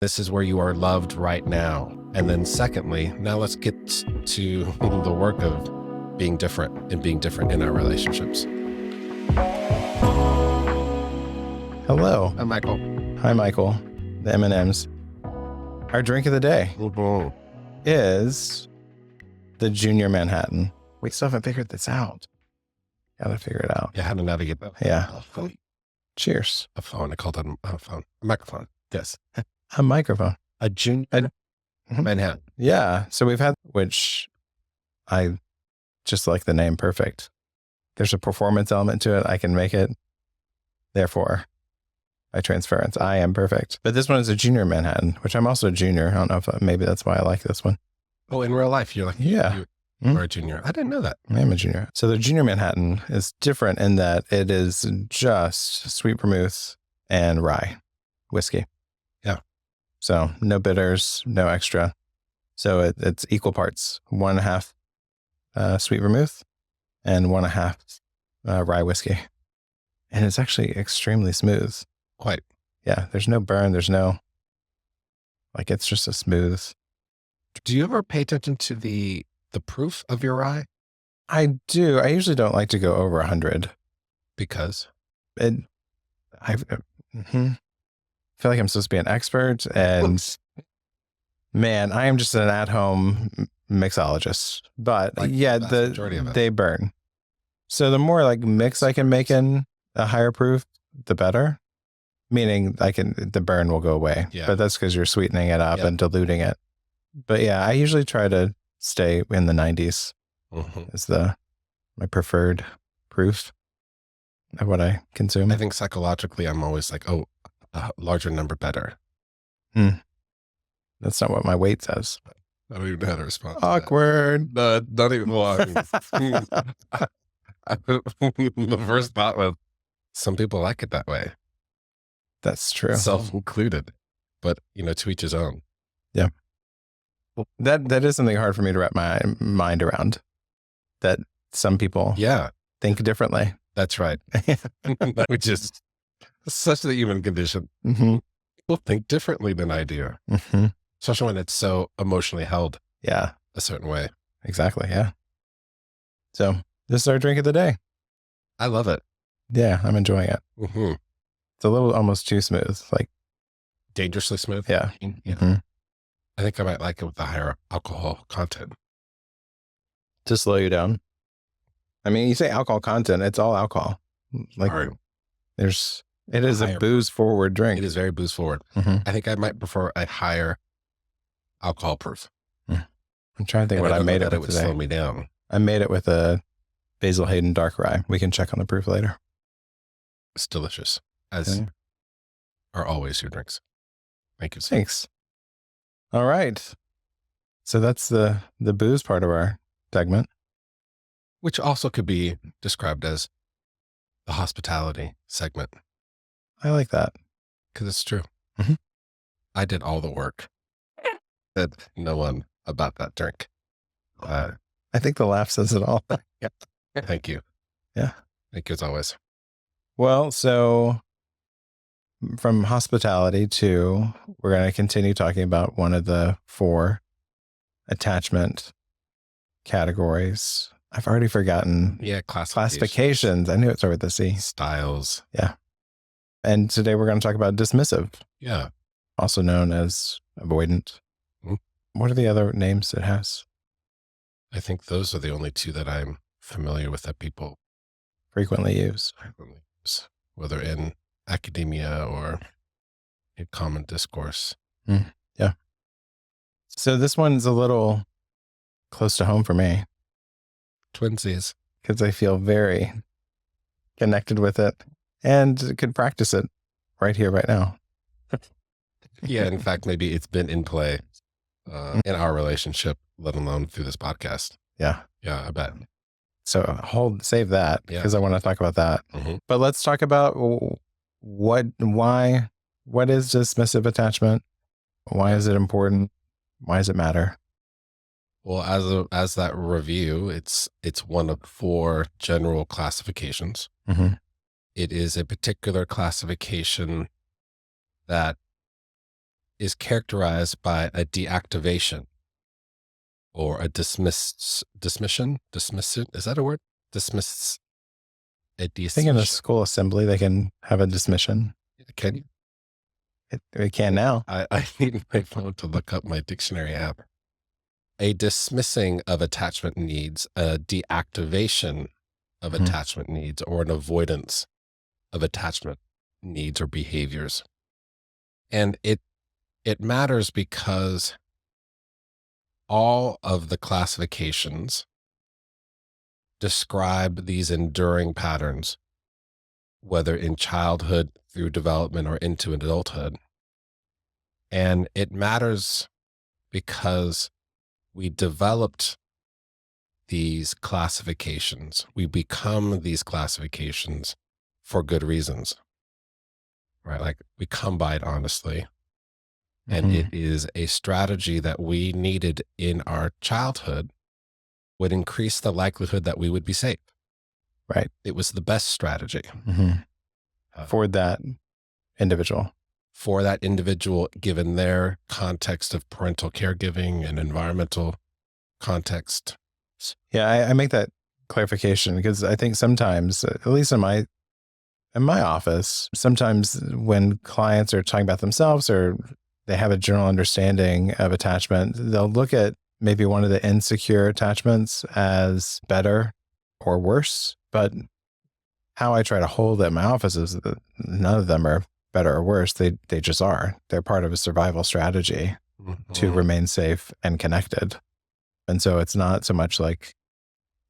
This is where you are loved right now. And then secondly, now let's get to the work of being different and being different in our relationships. Hello. I'm Michael. Hi, Michael. The M&Ms. Our drink of the day is the Junior Manhattan. We still haven't figured this out. Gotta figure it out. Yeah, how to navigate that. Yeah. Cheers. A phone. I called it a phone. A microphone. Yes. A microphone. A Junior Manhattan. Yeah. So we've had, which I just like the name. Perfect. There's a performance element to it. I can make it. Therefore, by transference, I am perfect. But this one is a Junior Manhattan, which I'm also a junior. I don't know if maybe that's why I like this one. Oh, in real life, you're like, Yeah. you are a junior. I didn't know that. I am a junior. So the Junior Manhattan is different in that it is just sweet vermouth and rye whiskey. Yeah. So no bitters, no extra. So it's equal parts, 1.5 sweet vermouth and 1.5 rye whiskey. And it's actually extremely smooth. Quite. Yeah. There's no burn. There's no, it's just a smooth. Do you ever pay attention to the proof of your rye? I do. I usually don't like to go over 100. Because? I feel like I'm supposed to be an expert, and man, I am just an at-home mixologist. But yeah, they burn. So the more mix I can make in a higher proof, the better. Meaning the burn will go away. Yeah. But that's because you're sweetening it up and diluting it. But yeah, I usually try to stay in the 90s is my preferred proof of what I consume. I think psychologically, I'm always like, oh, a larger number better. That's not what my weight says. I don't even know how to respond. Awkward. Not even the first thought was, some people like it that way. That's true. Self-included. But, to each his own. Yeah. That is something hard for me to wrap my mind around. That some people think differently. That's right. Which is such the human condition. People think differently than I do. Especially when it's so emotionally held a certain way. Exactly, yeah. So this is our drink of the day. I love it. Yeah, I'm enjoying it. It's a little almost too smooth. Dangerously smooth? Yeah. I think I might like it with the higher alcohol content. To slow you down. I mean, you say alcohol content, it's all alcohol. It is a booze forward drink. It is very booze forward. I think I might prefer a higher alcohol proof. I'm trying to think what I made it with today. Slow me down. I made it with a Basil Hayden dark rye. We can check on the proof later. It's delicious, as are always your drinks. Thank you. Thanks. All right. So that's the booze part of our segment. Which also could be described as the hospitality segment. I like that. Because it's true. I did all the work. Said no one about that drink. I think the laugh says it all. Thank you. Yeah. Thank you as always. Well, so from hospitality to, we're going to continue talking about one of the 4 attachment categories. I've already forgotten. Yeah, classifications. I knew it started with the C. Styles. Yeah. And today we're going to talk about dismissive. Yeah. Also known as avoidant. What are the other names it has? I think those are the only 2 that I'm familiar with that people frequently use. Whether in academia or in common discourse. Yeah. So this one's a little close to home for me. Twinsies. Because I feel very connected with it and could practice it right here, right now. Yeah, in fact, maybe it's been in play in our relationship, let alone through this podcast. Yeah. Yeah, I bet. So save that because I want to talk about that. But let's talk about what is dismissive attachment? Why is it important? Why does it matter? Well, as that review, it's one of 4 general classifications. It is a particular classification that is characterized by a deactivation or a dismission. Is that a word? Dismiss. I think in a school assembly, they can have a dismission. Can you? We can now. I need my phone to look up my dictionary app. A dismissing of attachment needs, a deactivation of attachment needs, or an avoidance of attachment needs or behaviors. And it matters because all of the classifications describe these enduring patterns, whether in childhood, through development, or into adulthood. And it matters because we developed these classifications. We become these classifications for good reasons, right? Like we come by it honestly. And it is a strategy that we needed in our childhood would increase the likelihood that we would be safe. Right. It was the best strategy. For that individual. For that individual, given their context of parental caregiving and environmental context. Yeah, I make that clarification because I think sometimes, at least in my office, sometimes when clients are talking about themselves or they have a general understanding of attachment, they'll look at maybe one of the insecure attachments as better or worse. But how I try to hold it in my office is that none of them are better or worse. They just are. They're part of a survival strategy to remain safe and connected. And so it's not so much like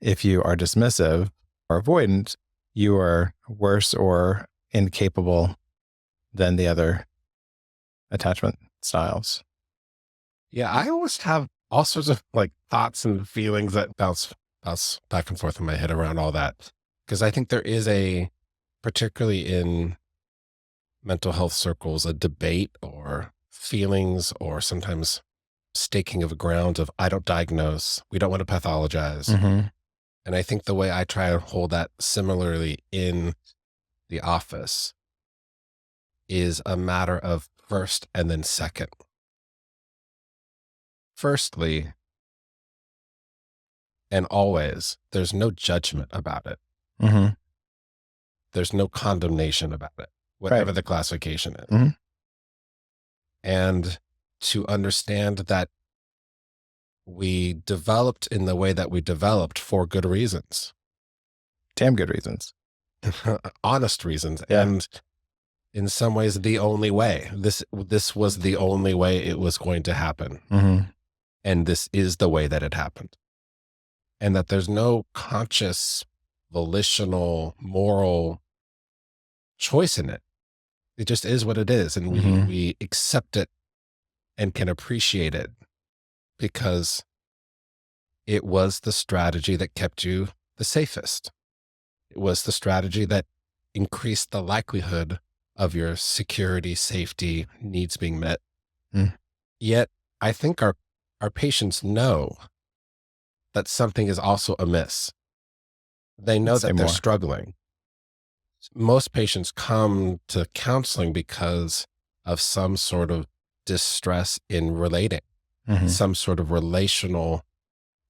if you are dismissive or avoidant, you are worse or incapable than the other attachment styles. Yeah, I always have all sorts of like thoughts and feelings that bounce back and forth in my head around all that. Because I think there is particularly in mental health circles, a debate or feelings or sometimes staking of ground of I don't diagnose, we don't want to pathologize. And I think the way I try to hold that similarly in the office is a matter of first and then second. Firstly, and always, there's no judgment about it. There's no condemnation about it, whatever the classification is. And to understand that we developed in the way that we developed for good reasons. Damn good reasons. Honest reasons. Yeah. And in some ways, the only way. This was the only way it was going to happen. And this is the way that it happened. And that there's no conscious, volitional, moral choice in it. It just is what it is. And we accept it and can appreciate it because it was the strategy that kept you the safest. It was the strategy that increased the likelihood of your security, safety needs being met. Yet I think our patients know that something is also amiss. They know that they're struggling. Most patients come to counseling because of some sort of distress in relating, some sort of relational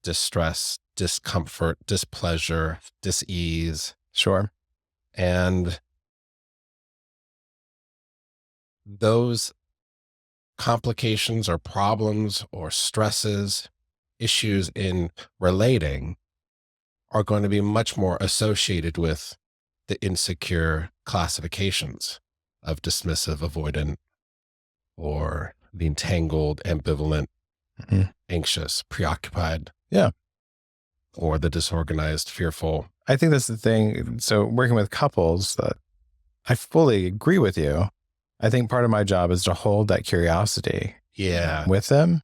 distress, discomfort, displeasure, dis-ease. Sure. And those complications or problems or stresses, issues in relating are going to be much more associated with the insecure classifications of dismissive, avoidant, or the entangled, ambivalent, anxious, preoccupied. Yeah. Or the disorganized, fearful. I think that's the thing. So working with couples, I fully agree with you. I think part of my job is to hold that curiosity with them.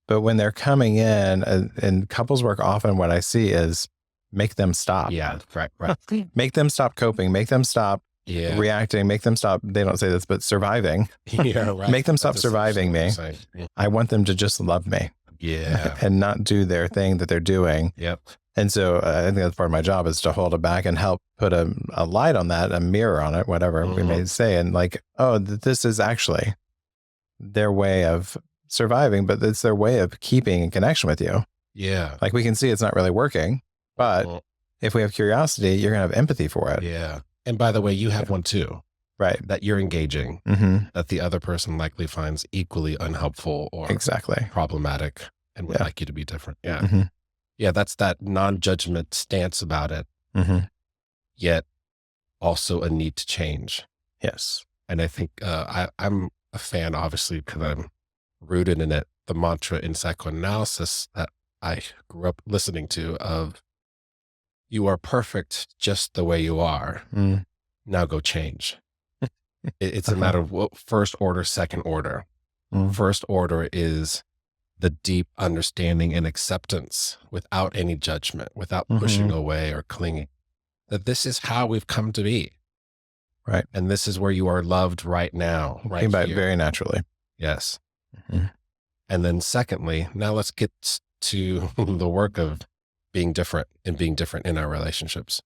But when they're coming in, and couples work often, what I see is make them stop. Yeah, right. Make them stop coping. Make them stop reacting. Make them stop, they don't say this, but surviving. Yeah, right. Make them stop surviving me. Yeah. I want them to just love me. Yeah. And not do their thing that they're doing. Yep. And so I think that's part of my job is to hold it back and help put a light on that, a mirror on it, whatever we may say. And like, oh, this is actually, their way of surviving, but it's their way of keeping in connection with you. Yeah. Like we can see it's not really working, but if we have curiosity, you're going to have empathy for it. Yeah. And by the way, you have one too. Right. That you're engaging, that the other person likely finds equally unhelpful or exactly problematic and would like you to be different. Yeah. Yeah. That's that non-judgment stance about it, yet also a need to change. Yes. And I think I'm a fan, obviously, because I'm rooted in it, the mantra in psychoanalysis that I grew up listening to of, you are perfect just the way you are. Now go change. It's a matter of first order, second order. First order is the deep understanding and acceptance without any judgment, without pushing away or clinging, that this is how we've come to be. Right. And this is where you are loved right now. Right. Came by very naturally. Yes. And then secondly, now let's get to the work of being different and being different in our relationships.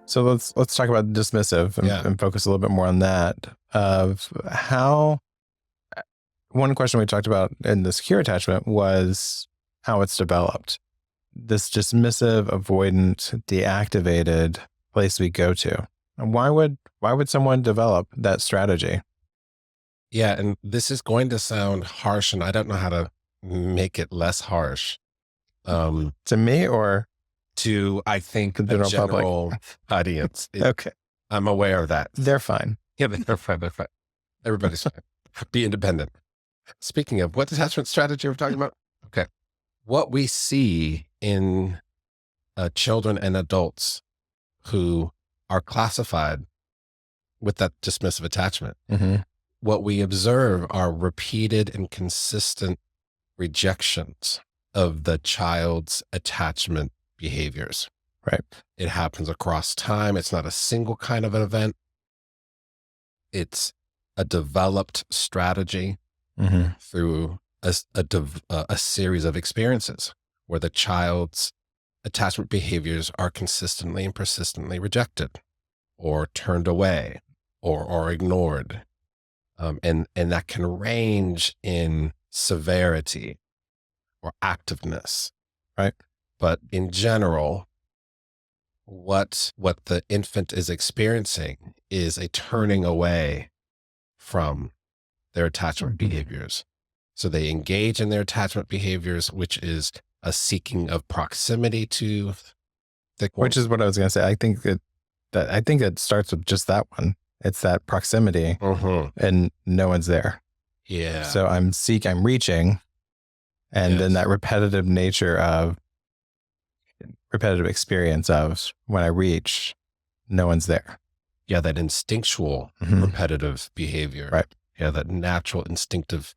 So let's talk about dismissive and focus a little bit more on that, of how one question we talked about in the secure attachment was how it's developed. This dismissive, avoidant, deactivated place we go to. And why would someone develop that strategy? Yeah, and this is going to sound harsh, and I don't know how to make it less harsh. To me or to, I think, the general audience. Okay. I'm aware of that. They're fine. Yeah, they're fine. They're fine. Everybody's fine. Be independent. Speaking of, what detachment strategy we're talking about? Okay. What we see in children and adults who are classified with that dismissive attachment, what we observe are repeated and consistent rejections of the child's attachment behaviors. Right. It happens across time. It's not a single kind of an event. It's a developed strategy through a series of experiences where the child's attachment behaviors are consistently and persistently rejected or turned away or ignored. And that can range in severity or activeness. Right. But in general, what the infant is experiencing is a turning away from their attachment behaviors. So they engage in their attachment behaviors, which is a seeking of proximity to the one. Which is what I was going to say. I think it starts with just that one. It's that proximity and no one's there. Yeah. So I'm reaching. And then that repetitive experience of when I reach, no one's there. Yeah. That instinctual repetitive behavior. Right. Yeah. That natural instinctive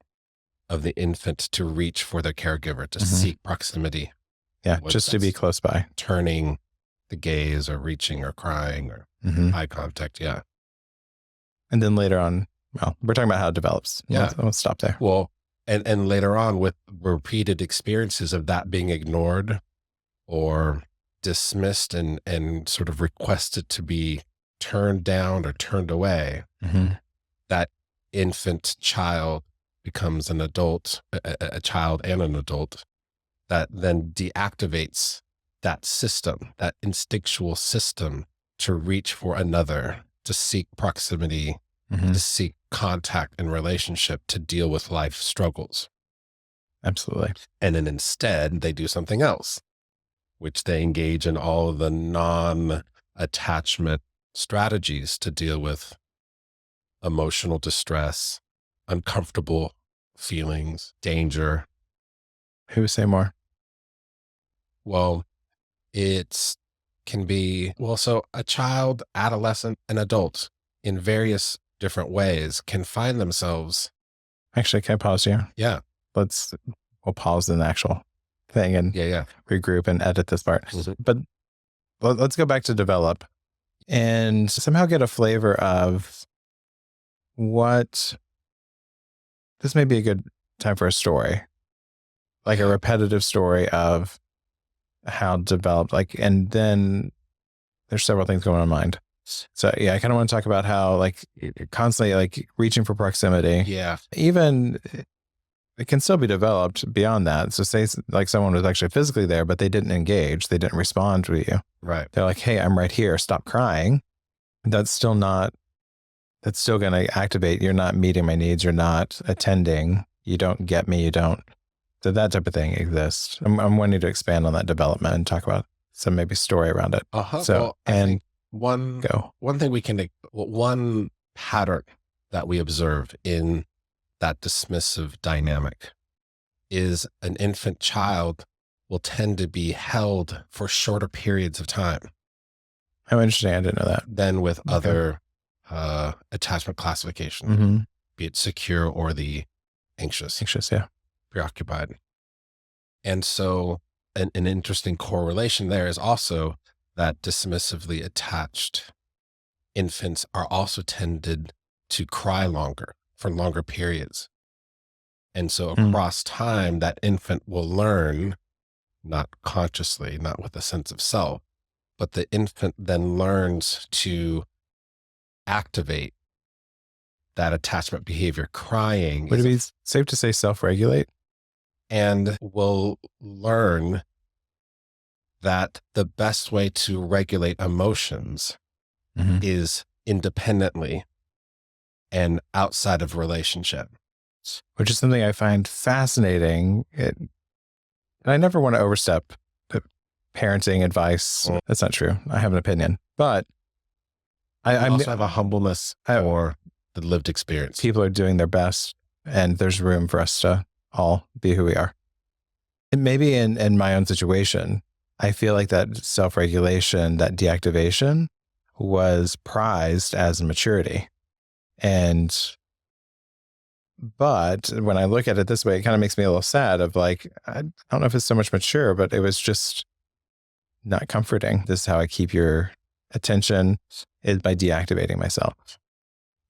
of the infant to reach for their caregiver, to seek proximity. Yeah. Just to be close by. Turning the gaze or reaching or crying or eye contact. Yeah. And then later on, well, we're talking about how it develops. Yeah. Let's stop there. Well, and later on with repeated experiences of that being ignored or dismissed and sort of requested to be turned down or turned away, that infant child becomes an adult, a child and an adult, that then deactivates that system, that instinctual system to reach for another, to seek proximity, to seek contact and relationship, to deal with life struggles. Absolutely. And then instead they do something else, which they engage in all of the non-attachment strategies to deal with emotional distress, uncomfortable feelings, danger. Who say more? Well, it can be, so a child, adolescent, and adult in various different ways can find themselves. Actually, can I pause here? Yeah. We'll pause the actual thing and regroup and edit this part. But let's go back to develop and somehow get a flavor of what, this may be a good time for a story. like a repetitive story of how developed, like, and then there's several things going on in mind. So yeah, I kind of want to talk about how like constantly like reaching for proximity. Yeah. Even it can still be developed beyond that. So say like someone was actually physically there, but they didn't engage, they didn't respond to you. Right. They're like, hey, I'm right here, stop crying. That's still going to activate. You're not meeting my needs. You're not attending. You don't get me. You don't. So that type of thing exists. I'm wanting to expand on that development and talk about some maybe story around it. So, well, I think one thing one pattern that we observe in that dismissive dynamic is an infant child will tend to be held for shorter periods of time. How interesting. I didn't know that. Than with other attachment classification, be it secure or the anxious, yeah, preoccupied. And so an interesting correlation there is also that dismissively attached infants are also tended to cry longer for longer periods. And so across time, that infant will learn, not consciously, not with a sense of self, but the infant then learns to activate that attachment behavior. Crying. Would it be safe to say self-regulate? And will learn that the best way to regulate emotions is independently and outside of relationship. Which is something I find fascinating. And I never want to overstep the parenting advice. That's not true. I have an opinion. But I also have a humbleness for the lived experience. People are doing their best, and there's room for us to all be who we are. And maybe in my own situation, I feel like that self-regulation, that deactivation was prized as maturity. But when I look at it this way, it kind of makes me a little sad of like, I don't know if it's so much mature, but it was just not comforting. This is how I keep your attention, is by deactivating myself.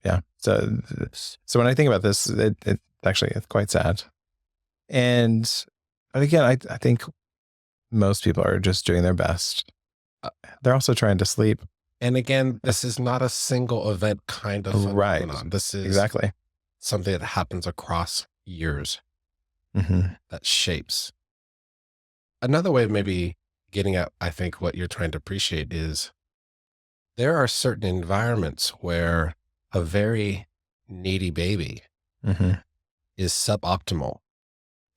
Yeah. So when I think about this, it actually is quite sad. And again, I think most people are just doing their best. They're also trying to sleep. And again, this is not a single event kind of phenomenon. This is exactly something that happens across years that shapes. Another way of maybe getting at, I think, what you're trying to appreciate is there are certain environments where a very needy baby is suboptimal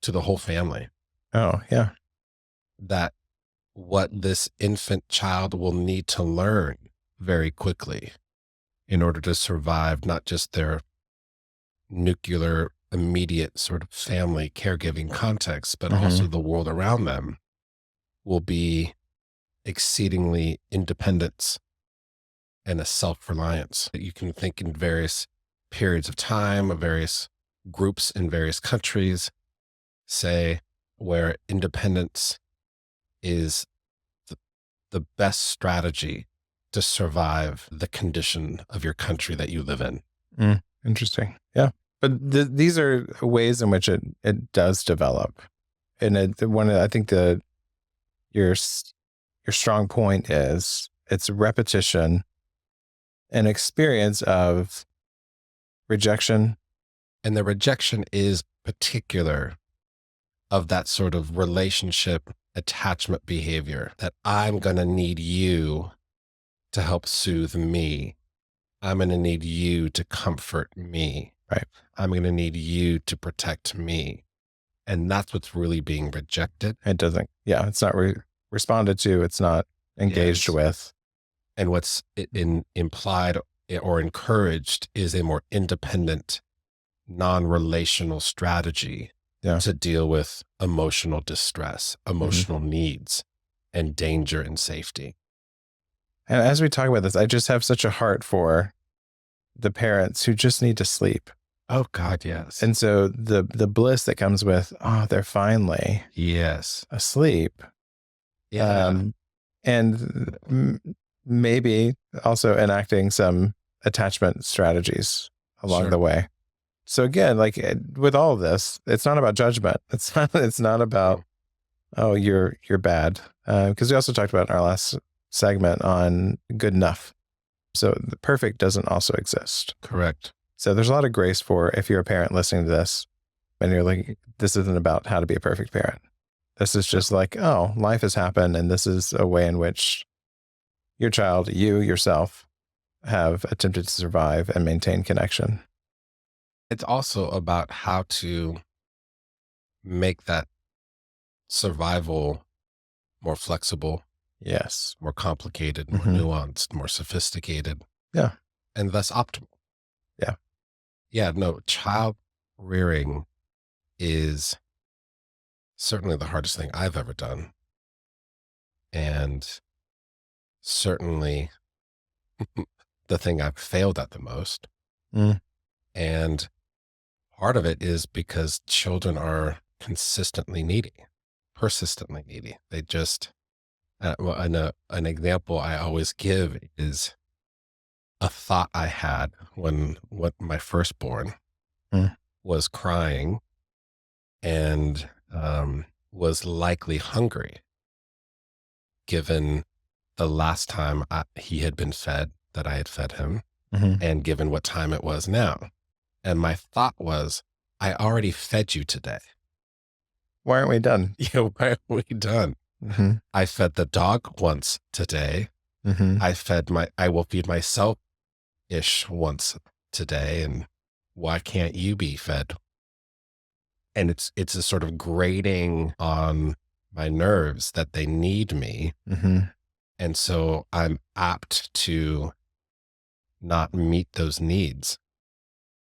to the whole family. Oh, yeah. That what this infant child will need to learn very quickly in order to survive not just their nuclear, immediate sort of family caregiving context, but also the world around them will be exceedingly independence and a self-reliance. You can think in various periods of time, of various groups in various countries, say, where independence is the best strategy to survive the condition of your country that you live in. Interesting. Yeah. But these are ways in which it does develop. And I think your strong point is it's repetition and experience of rejection. And the rejection is particular of that sort of relationship attachment behavior, that I'm going to need you to help soothe me. I'm going to need you to comfort me. Right. I'm going to need you to protect me. And that's what's really being rejected. It doesn't. Yeah. It's not responded to. It's not engaged with. And what's implied or encouraged is a more independent, non-relational strategy to deal with emotional distress, emotional needs, and danger and safety. And as we talk about this, I just have such a heart for the parents who just need to sleep. Oh God, yes. And so the bliss that comes with, they're finally asleep. Yeah. And maybe also enacting some attachment strategies along the way. So again, like with all of this, it's not about judgment. It's not about, oh, you're bad. Because we also talked about in our last segment on good enough. So the perfect doesn't also exist. Correct. So there's a lot of grace for if you're a parent listening to this and you're like, this isn't about how to be a perfect parent. This is just like, oh, life has happened. And this is a way in which your child, you yourself, have attempted to survive and maintain connection. It's also about how to make that survival more flexible, Yes. more complicated, more nuanced, more sophisticated. Yeah. And thus optimal. Yeah. Yeah, no, child rearing is certainly the hardest thing I've ever done. And certainly the thing I've failed at the most. And part of it is because children are consistently needy, persistently needy. They just, an example I always give is a thought I had when my firstborn was crying and was likely hungry, given the last time he had been fed, that I had fed him, and given what time it was now. And my thought was, I already fed you today. Why aren't we done? Yeah, why aren't we done? I fed the dog once today. I will feed myself-ish once today. And why can't you be fed? And it's a sort of grating on my nerves that they need me. And so I'm apt to not meet those needs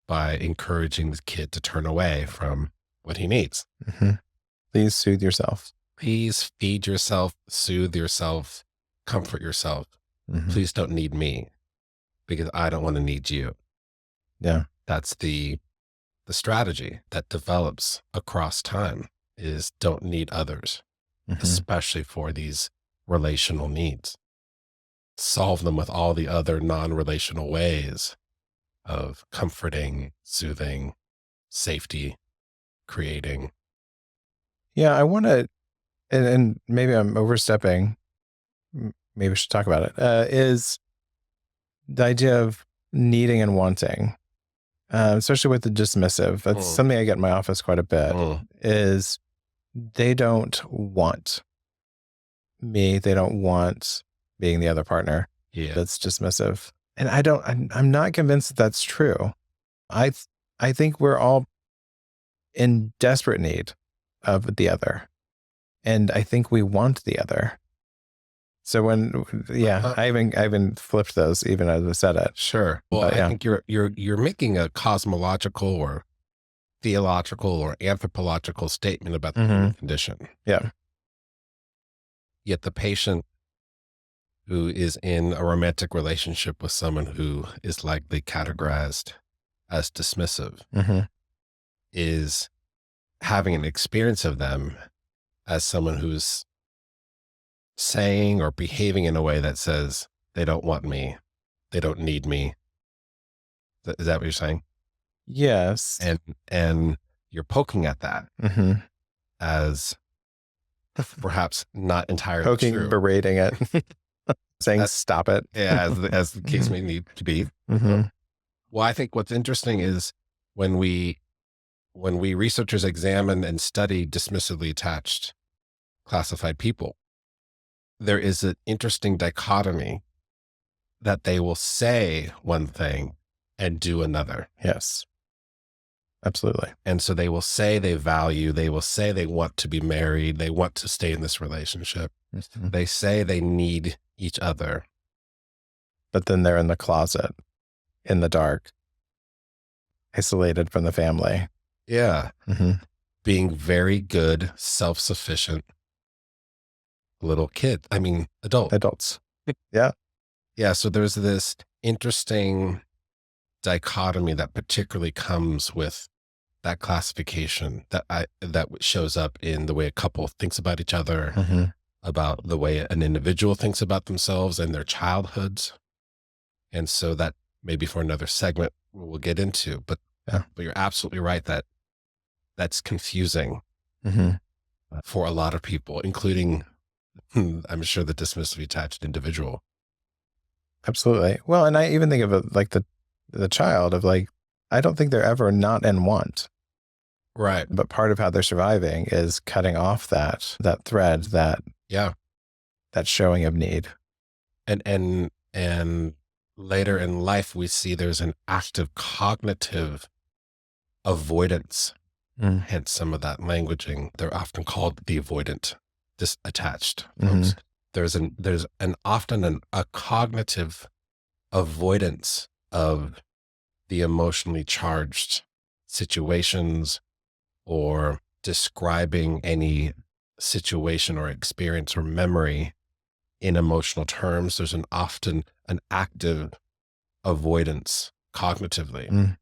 by encouraging the kid to turn away from what he needs. Please soothe yourself. Please feed yourself, soothe yourself, comfort yourself. Please don't need me because I don't want to need you. Yeah. That's the strategy that develops across time, is don't need others, especially for these relational needs. Solve them with all the other non-relational ways of comforting, soothing, safety, creating. Yeah, I want to, and maybe I'm overstepping, maybe we should talk about it, is the idea of needing and wanting, especially with the dismissive. That's something I get in my office quite a bit, is they don't want me. They don't want being the other partner that's dismissive. And I'm not convinced that that's true. I think we're all in desperate need of the other. And I think we want the other. So I haven't flipped those even as I said it. Sure. Well, I think you're making a cosmological or theological or anthropological statement about the human condition. Yeah. Yet the patient who is in a romantic relationship with someone who is likely categorized as dismissive is having an experience of them as someone who's saying or behaving in a way that says they don't want me, they don't need me. Is that what you're saying? Yes. And you're poking at that as perhaps not entirely poking, true. Berating it, saying stop it. Yeah, as the case may need to be. Well, I think what's interesting is when we researchers examine and study dismissively attached classified people, there is an interesting dichotomy that they will say one thing and do another. Yes, absolutely. And so they will say they value, they will say they want to be married, they want to stay in this relationship. They say they need each other. But then they're in the closet, in the dark, isolated from the family. Yeah. Being very good, self-sufficient little kid. I mean, adults. Yeah. Yeah. So there's this interesting dichotomy that particularly comes with that classification that shows up in the way a couple thinks about each other, about the way an individual thinks about themselves and their childhoods. And so that maybe for another segment we'll get into, but Yeah. But you're absolutely right that that's confusing for a lot of people, including, I'm sure, the dismissively attached individual. Absolutely. Well, and I even think of it like the child of like, I don't think they're ever not in want. Right. But part of how they're surviving is cutting off that thread, that showing of need. And later in life, we see there's an active cognitive avoidance. Hence some of that languaging. They're often called the avoidant, disattached folks. There's often a cognitive avoidance of the emotionally charged situations or describing any situation or experience or memory in emotional terms. There's often an active avoidance cognitively,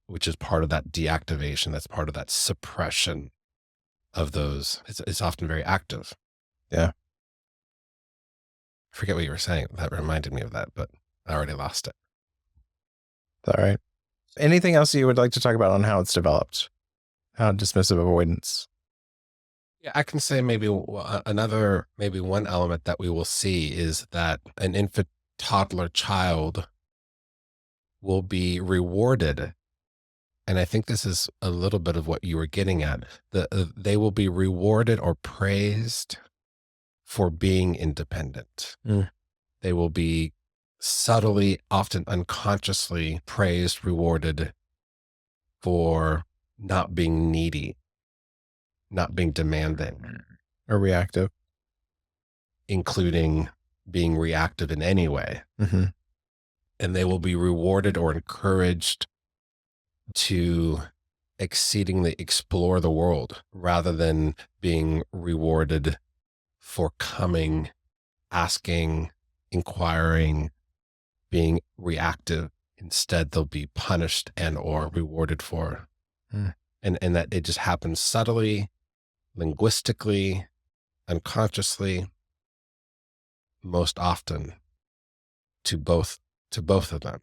which is part of that deactivation. That's part of that suppression of those. It's often very active. Yeah. I forget what you were saying. That reminded me of that, but I already lost it. All right. Anything else you would like to talk about on how it's developed? How dismissive avoidance? Yeah, I can say maybe one element that we will see is that an infant, toddler, child will be rewarded. And I think this is a little bit of what you were getting at. They will be rewarded or praised for being independent. They will be subtly, often unconsciously praised, rewarded for not being needy, not being demanding, or reactive, including being reactive in any way. And they will be rewarded or encouraged to exceedingly explore the world rather than being rewarded for coming, asking, inquiring, being reactive. Instead, they'll be punished and or rewarded for. And that it just happens subtly, linguistically, unconsciously, most often to both of them.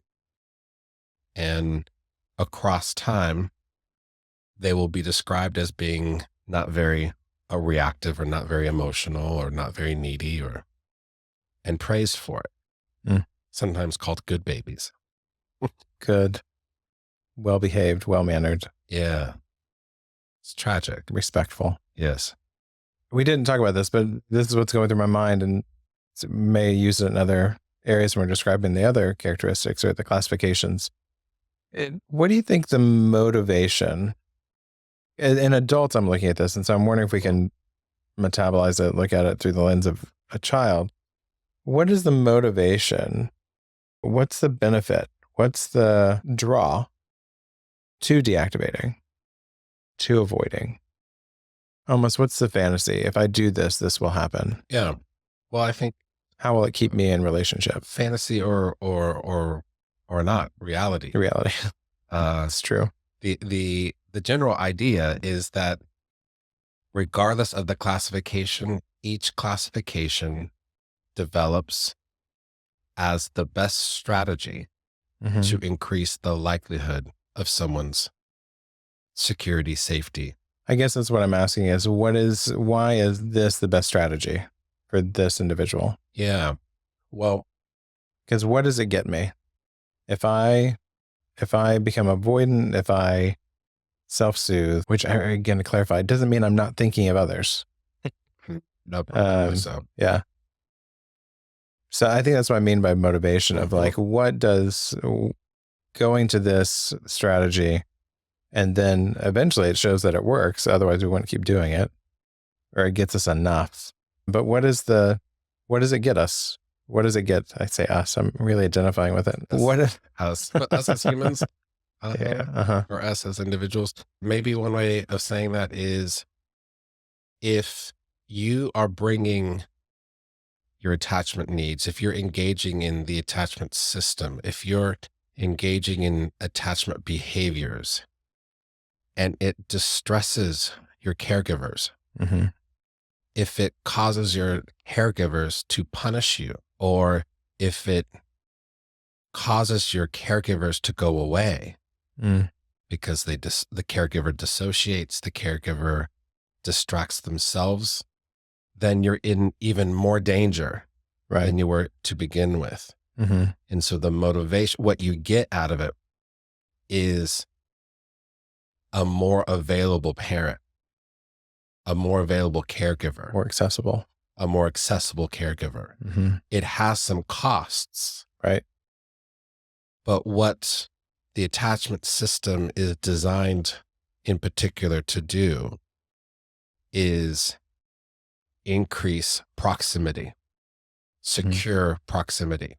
And across time, they will be described as being not very reactive or not very emotional or not very needy and praised for it. Sometimes called good babies. Good, well-behaved, well-mannered. Yeah. It's tragic. Respectful. Yes. We didn't talk about this, but this is what's going through my mind, and may use it in other areas when we're describing the other characteristics or the classifications. What do you think the motivation in adults? I'm looking at this, and so I'm wondering if we can metabolize it, look at it through the lens of a child. What is the motivation? What's the benefit? What's the draw to deactivating, to avoiding? Almost, what's the fantasy? If I do this, this will happen. Yeah. Well, I think, how will it keep me in relationship? Fantasy or not reality. Reality. It's true. The general idea is that regardless of the classification, each classification develops as the best strategy to increase the likelihood of someone's security, safety. I guess that's what I'm asking is why is this the best strategy for this individual? Yeah. Well, because what does it get me? If I become avoidant, if I self-soothe, which again, to clarify, it doesn't mean I'm not thinking of others. No, so. Yeah. So I think that's what I mean by motivation of like, what does going to this strategy, and then eventually it shows that it works. Otherwise we wouldn't keep doing it, or it gets us enough. But what does it get us? What does it get? I say us, I'm really identifying with it. Us as humans, or us as individuals. Maybe one way of saying that is if you are bringing your attachment needs, if you're engaging in the attachment system, if you're engaging in attachment behaviors and it distresses your caregivers, if it causes your caregivers to punish you, or if it causes your caregivers to go away, because the caregiver dissociates, the caregiver distracts themselves, then you're in even more danger than you were to begin with. And so the motivation, what you get out of it is a more available parent, a more available caregiver, More accessible. a more accessible caregiver. It has some costs. Right. But what the attachment system is designed in particular to do is increase proximity, secure proximity.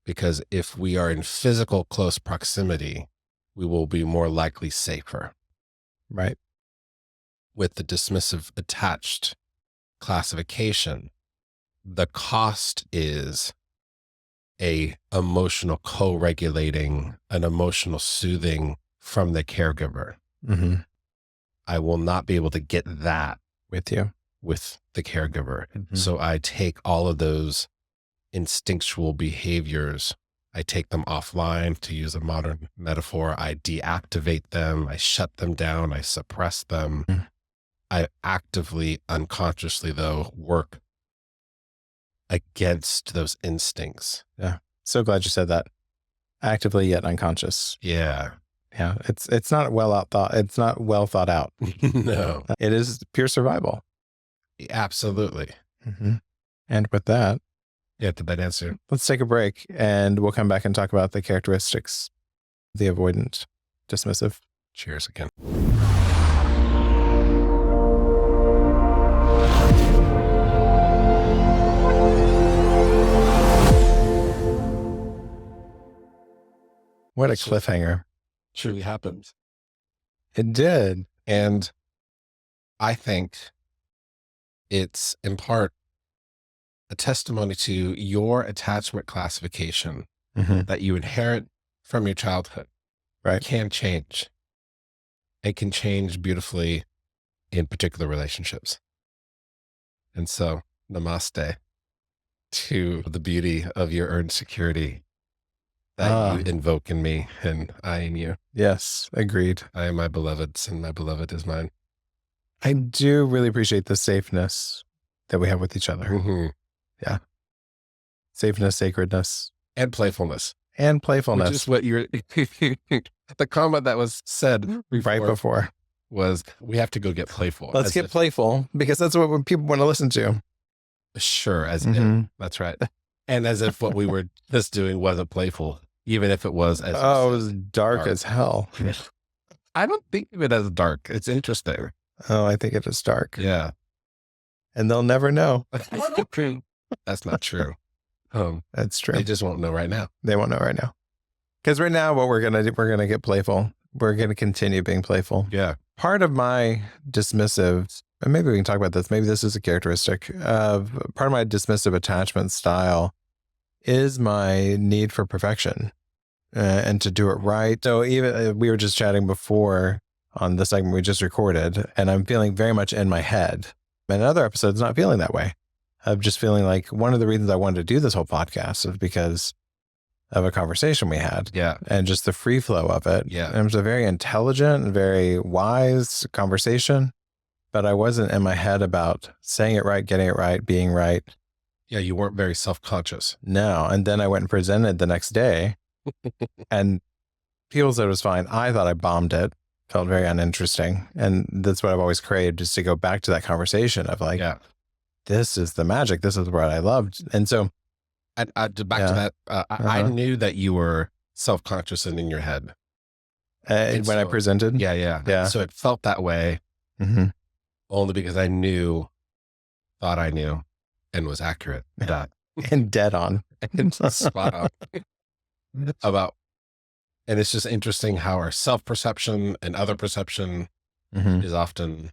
Because if we are in physical close proximity, we will be more likely safer. Right. With the dismissive attached classification, the cost is a emotional co-regulating, an emotional soothing from the caregiver. I will not be able to get that with you, with the caregiver. So I take all of those instinctual behaviors, I take them offline, to use a modern metaphor. I deactivate them, I shut them down, I suppress them. I actively, unconsciously though, work against those instincts. Yeah. So glad you said that. Actively yet unconscious. Yeah. Yeah. It's not well thought out. No. It is pure survival. Absolutely. And with that, yeah, did that answer? Let's take a break and we'll come back and talk about the characteristics, the avoidant, dismissive. Cheers again. What a cliffhanger. Truly happened. It did. And I think it's in part a testimony to your attachment classification that you inherit from your childhood. Right. Can change. It can change beautifully in particular relationships. And so, namaste to the beauty of your earned security that you invoke in me and I in you. Yes, agreed. I am my beloved's and my beloved is mine. I do really appreciate the safeness that we have with each other. Yeah. Safeness, sacredness. And playfulness. And playfulness. Which is what you're, the comment that was said right before was, we have to go get playful. Let's get playful, because that's what people want to listen to. Sure, as if, that's right. And as if what we were just doing wasn't playful, even if it was as it was dark as hell. I don't think of it as dark. It's interesting. Oh, I think it is dark. Yeah. And they'll never know. That's not true. That's true. They just won't know right now. They won't know right now. Because right now, what we're going to do, we're going to get playful. We're going to continue being playful. Yeah. Part of my dismissive, and maybe we can talk about this, maybe this is a characteristic of part of my dismissive attachment style is my need for perfection and to do it right. So even we were just chatting before on the segment we just recorded, and I'm feeling very much in my head. And other episodes, not feeling that way. I'm just feeling like one of the reasons I wanted to do this whole podcast is because of a conversation we had. Yeah. And just the free flow of it. Yeah. And it was a very intelligent and very wise conversation, but I wasn't in my head about saying it right, getting it right, being right. Yeah. You weren't very self-conscious. No. And then I went and presented the next day and people said it was fine. I thought I bombed it. Felt very uninteresting. And that's what I've always craved, is to go back to that conversation of like, this is the magic. This is what I loved. And so back to that, I knew that you were self-conscious and in your head. When I presented? Yeah. So it felt that way only because I thought I knew and was accurate. That and dead on. And spot on. And it's just interesting how our self-perception and other perception is often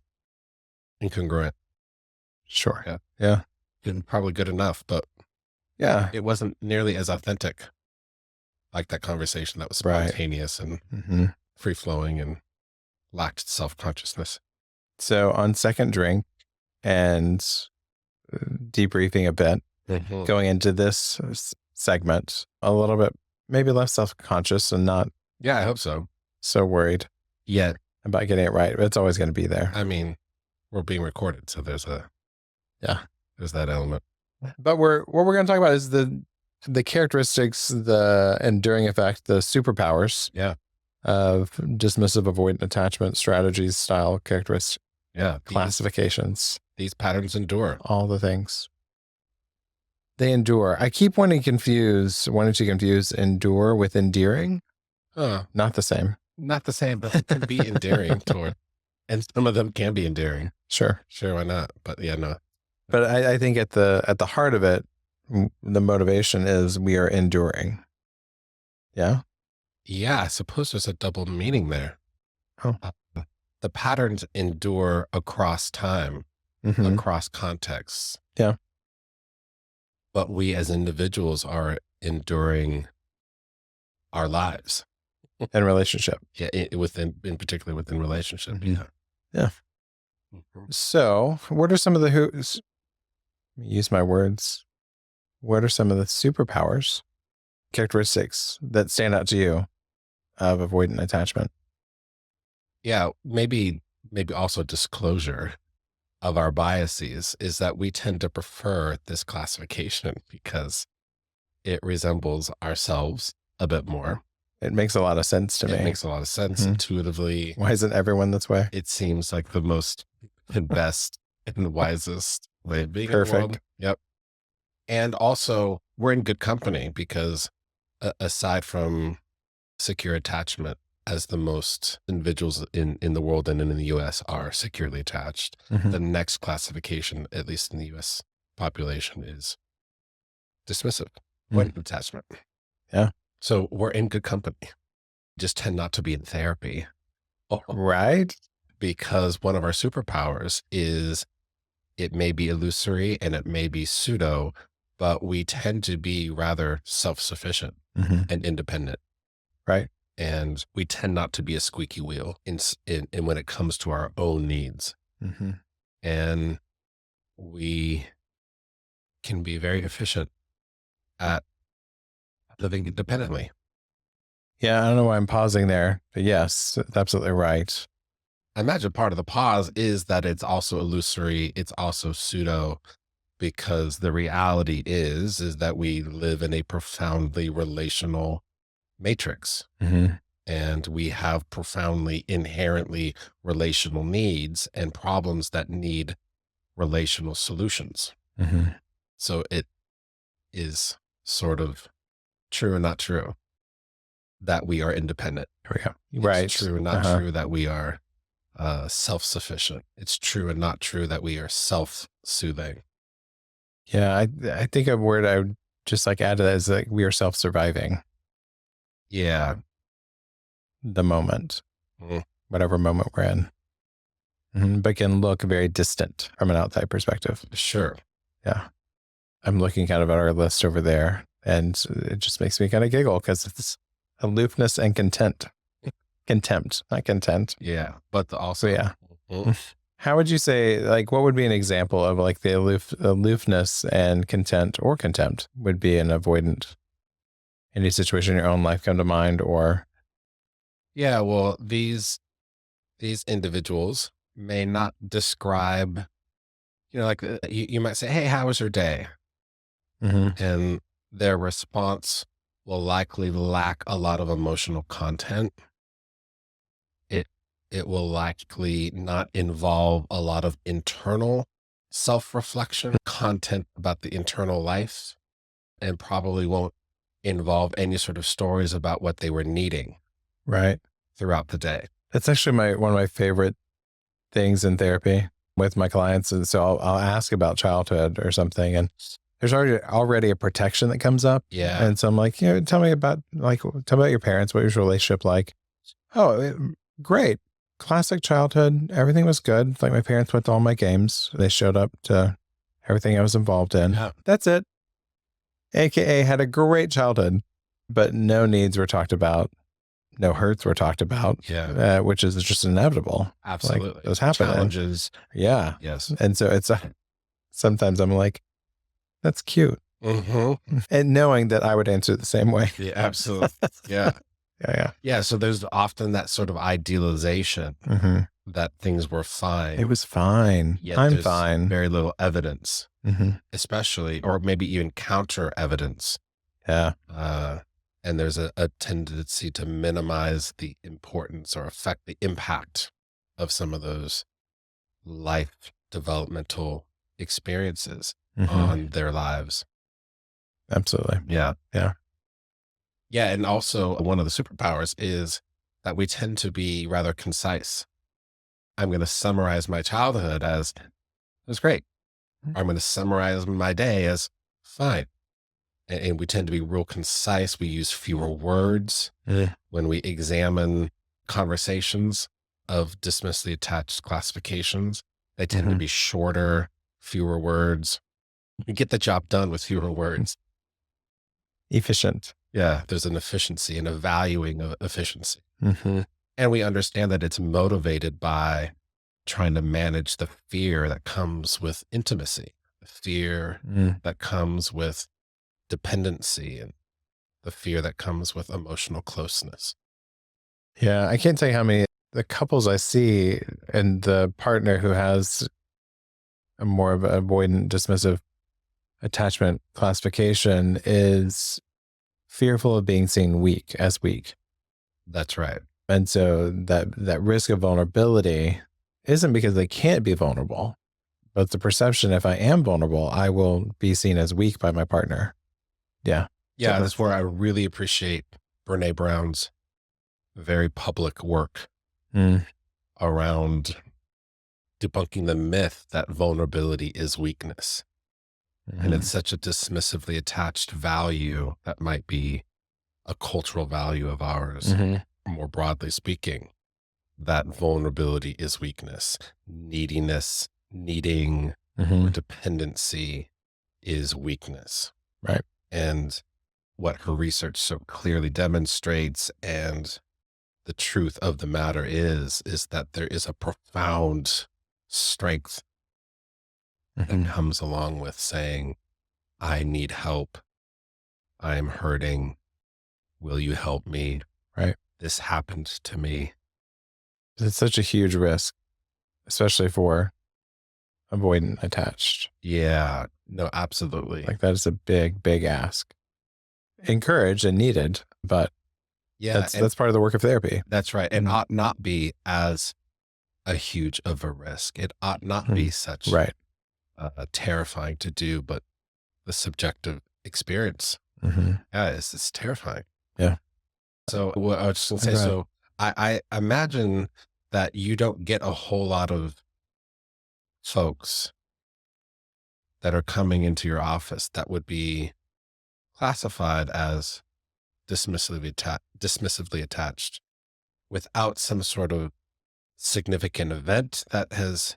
incongruent. Sure. Yeah. And probably good enough, but yeah, it wasn't nearly as authentic like that conversation that was spontaneous and free-flowing and lacked self-consciousness. So on second drink and debriefing a bit, going into this segment a little bit, maybe less self-conscious and not. Yeah, I hope so. so worried Yet, about getting it right. It's always going to be there. I mean, we're being recorded, so there's that element. But what we're going to talk about is the characteristics, the enduring effect, the superpowers of dismissive, avoidant attachment strategies, style, characteristics, classifications. These patterns endure. All the things. They endure. I keep wanting to confuse endure with endearing. Not the same. Not the same, but it can be endearing toward, and some of them can be endearing. Sure, why not? But yeah, no. But I think at the heart of it, the motivation is we are enduring. Yeah? Yeah, I suppose there's a double meaning there. Oh. The patterns endure across time, across contexts. Yeah. But we as individuals are enduring our lives. And relationship. Yeah, in particular within relationship. Yeah. So, what are some of the use my words. What are some of the superpowers, characteristics that stand out to you of avoidant attachment? Yeah, maybe also disclosure of our biases is that we tend to prefer this classification because it resembles ourselves a bit more. It makes a lot of sense to me. It makes a lot of sense intuitively. Why isn't everyone this way? It seems like the most and best and wisest way of being. Perfect. In the world. Yep. And also, we're in good company because aside from secure attachment, as the most individuals in the world and in the US are securely attached, the next classification, at least in the US population, is dismissive, avoidant attachment. Yeah. So we're in good company. Just tend not to be in therapy. Right? Because one of our superpowers is it may be illusory and it may be pseudo, but we tend to be rather self-sufficient and independent. Right. And we tend not to be a squeaky wheel in when it comes to our own needs. And we can be very efficient at living independently. Yeah, I don't know why I'm pausing there, but yes, that's absolutely right. I imagine part of the pause is that it's also illusory, it's also pseudo, because the reality is that we live in a profoundly relational matrix. And we have profoundly, inherently relational needs and problems that need relational solutions. So it is sort of true and not true that we are independent. Right. It's true and not true that we are self-sufficient. It's true and not true that we are self-soothing. Yeah, I think a word I would just like add to that is like we are self-surviving. Yeah. The moment, whatever moment we're in, but can look very distant from an outside perspective. Sure. Yeah. I'm looking kind of at our list over there, and it just makes me kind of giggle because it's aloofness and contempt, not content. Yeah. But also, yeah. How would you say, like, what would be an example of like the aloofness and contempt would be an avoidant? Any situation in your own life come to mind, or? Yeah, well, these individuals may not describe, like you might say, hey, how was your day? And their response will likely lack a lot of emotional content. It will likely not involve a lot of internal self-reflection, content about the internal life, and probably won't involve any sort of stories about what they were needing. Right. Throughout the day. That's actually one of my favorite things in therapy with my clients. And so I'll ask about childhood or something, and there's already a protection that comes up. Yeah. And so I'm like, tell me about your parents. What was your relationship like? Oh, great. Classic childhood. Everything was good. Like my parents went to all my games. They showed up to everything I was involved in. Yeah. That's it. AKA had a great childhood, but no needs were talked about. No hurts were talked about, which is just inevitable. Absolutely. Like, those happen. Challenges. Yeah. Yes. And so it's sometimes I'm like, that's cute. And knowing that I would answer it the same way. Yeah, absolutely. Yeah. Yeah. So there's often that sort of idealization Mm-hmm. that things were fine. It was fine. Yet I'm there's fine. very little evidence, Mm-hmm. especially, or maybe even counter evidence. Yeah. And there's a tendency to minimize the importance or affect the impact of some of those life developmental experiences Mm-hmm. on their lives. Absolutely. Yeah. Yeah. Yeah. And also, one of the superpowers is that we tend to be rather concise. I'm going to summarize my childhood as it was great. Or I'm going to summarize my day as fine. And we tend to be real concise. We use fewer words when we examine conversations of dismissively attached classifications. They tend to be shorter, fewer words. You get the job done with fewer words. Efficient. Yeah, there's an efficiency and a valuing of efficiency. Mm-hmm. And we understand that it's motivated by trying to manage the fear that comes with intimacy, the fear that comes with dependency, and the fear that comes with emotional closeness. Yeah. I can't tell you how many the couples I see and the partner who has a more of an avoidant dismissive attachment classification is fearful of being seen weak. That's right. And so that risk of vulnerability isn't because they can't be vulnerable, but it's the perception if I am vulnerable, I will be seen as weak by my partner. Yeah. Yeah, that's where I really appreciate Brene Brown's very public work around debunking the myth that vulnerability is weakness. And it's such a dismissively attached value that might be a cultural value of ours, more broadly speaking, that vulnerability is weakness, neediness, needing, or dependency is weakness. Right. And what her research so clearly demonstrates, and the truth of the matter is that there is a profound strength that comes along with saying, I need help. I am hurting. Will you help me? Right. This happened to me. It's such a huge risk, especially for avoidant attached. Yeah, no, absolutely. Like that is a big, big ask. Encouraged and needed, but yeah, that's part of the work of therapy. That's right. It ought not be as a huge of a risk. It ought not be such terrifying to do, but the subjective experience, yeah, it's terrifying. Yeah. So what I was just gonna say, so I imagine that you don't get a whole lot of folks that are coming into your office that would be classified as dismissively attached without some sort of significant event that has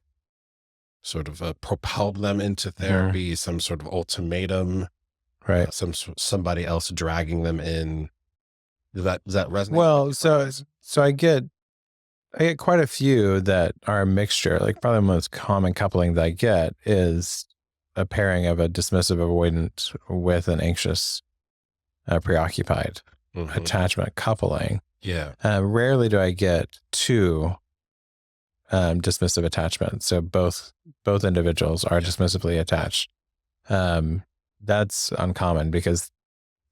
sort of propelled them into therapy, some sort of ultimatum, right? Somebody else dragging them in. Does that resonate? Well, so I get quite a few that are a mixture. Like probably the most common coupling that I get is a pairing of a dismissive avoidant with an anxious, preoccupied attachment coupling. Yeah. Rarely do I get two dismissive attachment. So both individuals are dismissively attached. That's uncommon because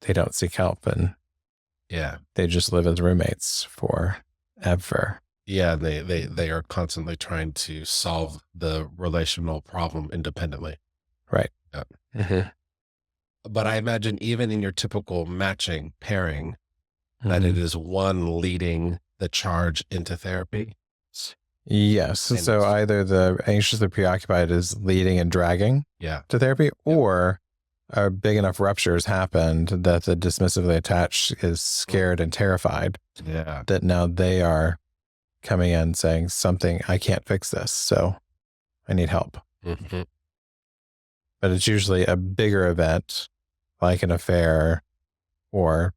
they don't seek help and they just live as roommates forever. Yeah, they are constantly trying to solve the relational problem independently. Right. Yeah. But I imagine even in your typical matching pairing, that it is one leading the charge into therapy. Yes. So either the anxious or preoccupied is leading and dragging to therapy, or a big enough ruptures happened that the dismissively attached is scared and terrified that now they are coming in saying something, I can't fix this, so I need help. But it's usually a bigger event like an affair or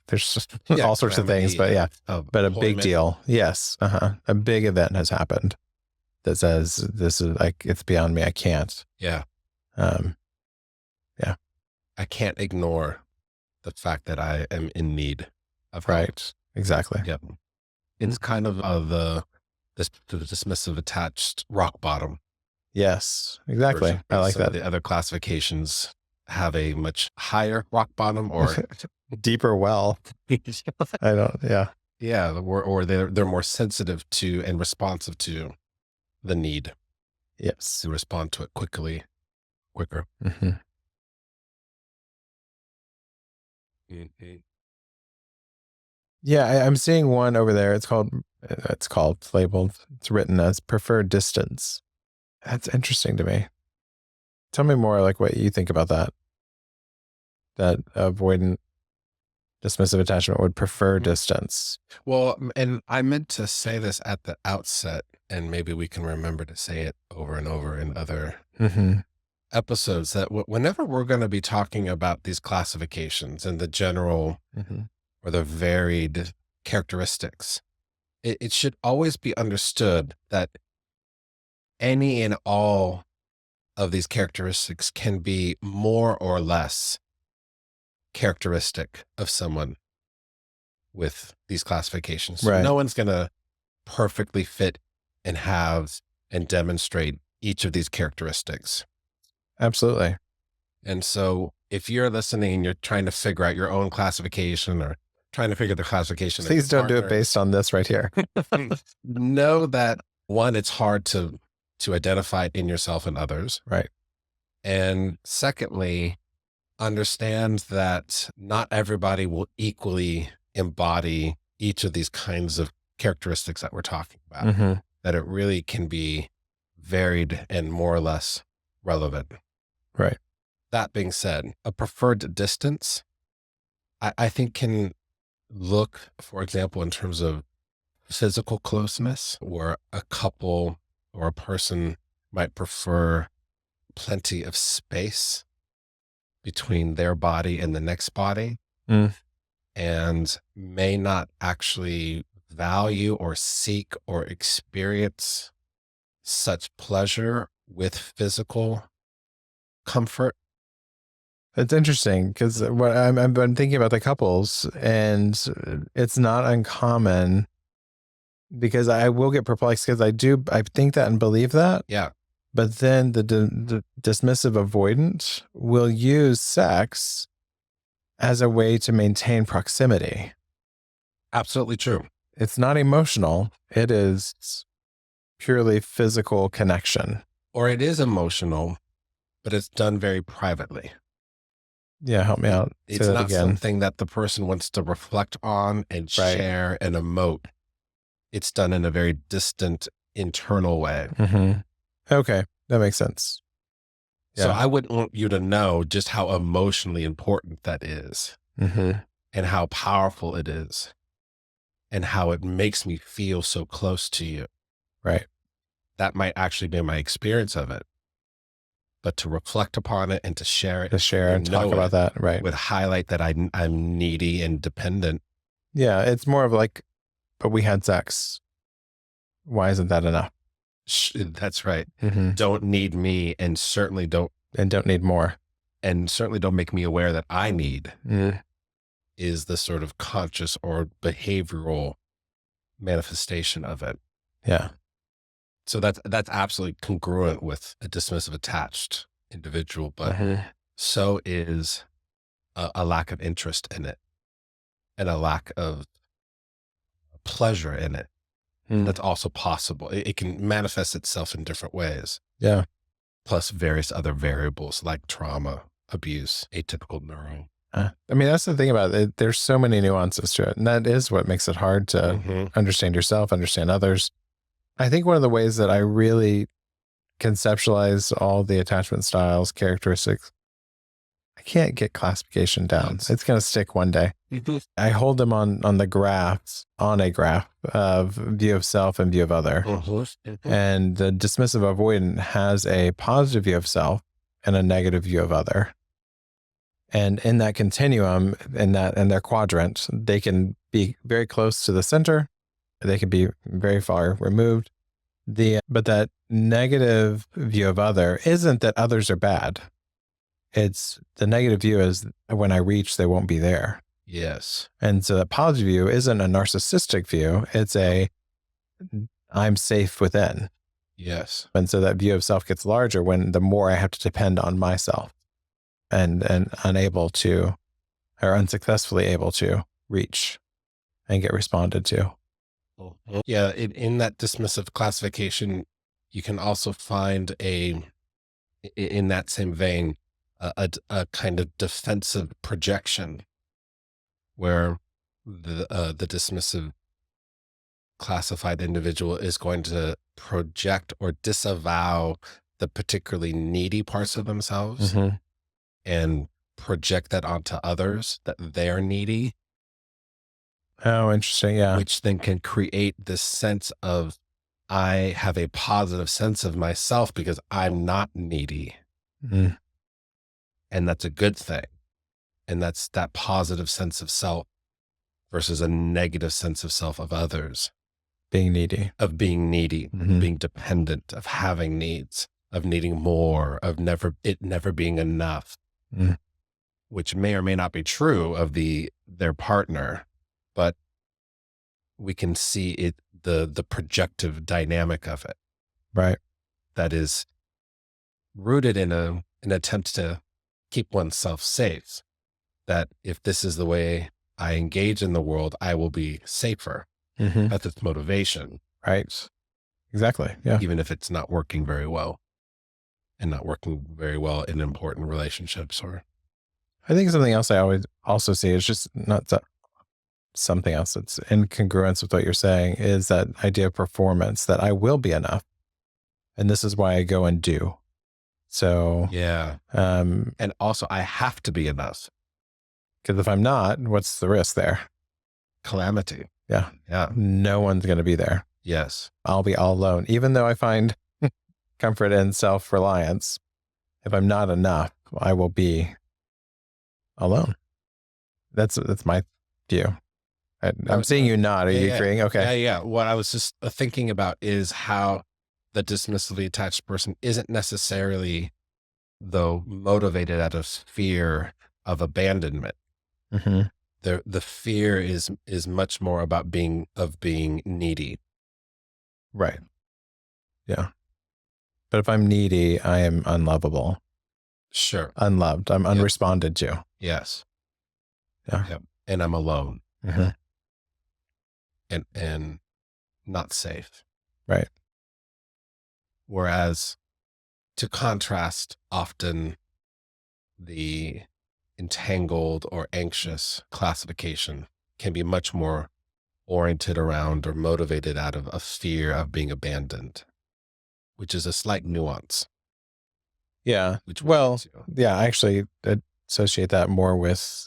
there's just all sorts of things, but but a big deal. Yes. A big event has happened that says this is like, it's beyond me. I can't. Yeah. I can't ignore the fact that I am in need. of help. Right. Exactly. Yep. It's kind of the dismissive attached rock bottom. Yes, exactly. I like Some of that. the other classifications have a much higher rock bottom or Deeper well. I don't, yeah. yeah, or they're more sensitive to and responsive to the need Yes. to respond to it quicker. Mm-hmm. Mhm. Yeah, I'm seeing one over there. It's labeled, it's written as preferred distance. That's interesting to me. Tell me more like what you think about that. That avoidant dismissive attachment would prefer distance. Well, and I meant to say this at the outset, and maybe we can remember to say it over and over in other Mm-hmm. episodes, that whenever we're going to be talking about these classifications and the general Mm-hmm. or the varied characteristics, it should always be understood that any and all of these characteristics can be more or less characteristic of someone with these classifications. Right. No one's going to perfectly fit and have and demonstrate each of these characteristics. Absolutely. And so if you're listening and you're trying to figure out your own classification or trying to figure the classification, Please don't do it based on this right here. know that one, it's hard to identify it in yourself and others. Right. And secondly, understand that not everybody will equally embody each of these kinds of characteristics that we're talking about, Mm-hmm. that it really can be varied and more or less relevant. Right. That being said, a preferred distance, I think can look, for example, in terms of physical closeness, where a couple or a person might prefer plenty of space between their body and the next body, and may not actually value or seek or experience such pleasure with physical comfort. It's interesting because what I'm thinking about the couples, and it's not uncommon because I will get perplexed because I think that and believe that. Yeah. But then the dismissive avoidant will use sex as a way to maintain proximity. Absolutely true. It's not emotional. It is purely physical connection. Or it is emotional, but it's done very privately. Yeah, help me out. It's not something that the person wants to reflect on and share and emote. It's done in a very distant, internal way. Mm-hmm. Okay, that makes sense. So I wouldn't want you to know just how emotionally important that is, mm-hmm. and how powerful it is, and how it makes me feel so close to you. Right. That might actually be my experience of it. But to reflect upon it and to share it, and talk about that, right, would highlight that I'm needy and dependent. Yeah, it's more of like, but we had sex. Why isn't that enough? That's right. Mm-hmm. Don't need me, and certainly don't need more, and certainly don't make me aware that I need. Is the sort of conscious or behavioral manifestation of it. Yeah. So that's absolutely congruent with a dismissive attached individual, but so is a lack of interest in it and a lack of pleasure in it. That's also possible. It can manifest itself in different ways. Yeah. Plus various other variables like trauma, abuse, atypical neuro. I mean, that's the thing about it. There's so many nuances to it. And that is what makes it hard to understand yourself, understand others. I think one of the ways that I really conceptualize all the attachment styles, characteristics, I can't get classification down. It's going to stick one day. I hold them on a graph of view of self and view of other. And the dismissive avoidant has a positive view of self and a negative view of other. And in that continuum, in their quadrant, they can be very close to the center. They can be very far removed. But that negative view of other isn't that others are bad. It's the negative view is when I reach, they won't be there. Yes. And so that positive view isn't a narcissistic view. It's I'm safe within. Yes. And so that view of self gets larger when the more I have to depend on myself and unable to, or unsuccessfully able to reach and get responded to. Yeah. In that dismissive classification, you can also find in that same vein, a kind of defensive projection where the dismissive classified individual is going to project or disavow the particularly needy parts of themselves Mm-hmm. and project that onto others, that they're needy, Oh, interesting. Yeah. which then can create this sense of, I have a positive sense of myself because I'm not needy. Mm. And that's a good thing. And that's that positive sense of self versus a negative sense of self of others, Being needy. of being needy, Mhm. being dependent, of having needs, of needing more, of never being enough, Mm. which may or may not be true of their partner, but we can see it, the projective dynamic of it Right. that is rooted in an attempt to keep oneself safe. That if this is the way I engage in the world, I will be safer. Mm-hmm. That's its motivation, Right. Exactly. Yeah. even if it's not working very well and not working very well in important relationships. Or I think something else I always also see is just not something else that's in congruence with what you're saying is that idea of performance, that I will be enough. And this is why I go and do. So, yeah. and also I have to be enough. because if I'm not, what's the risk there? Calamity. Yeah. Yeah. No one's going to be there. Yes. I'll be all alone. Even though I find comfort in self-reliance, if I'm not enough, I will be alone. That's my view. I'm seeing you nod. Are you agreeing? Okay. Yeah. What I was just thinking about is how the dismissively attached person isn't necessarily, though, motivated out of fear of abandonment. Mm-hmm. The fear is much more about being needy. Right. Yeah. But if I'm needy, I am unlovable. Sure. Unloved. I'm unresponded to. Yes. Yeah. Yep. And I'm alone. Mm-hmm. And not safe. Right. Whereas, to contrast, often the entangled or anxious classification can be much more oriented around or motivated out of a fear of being abandoned, which is a slight nuance. Yeah. Which well, yeah, I actually associate that more with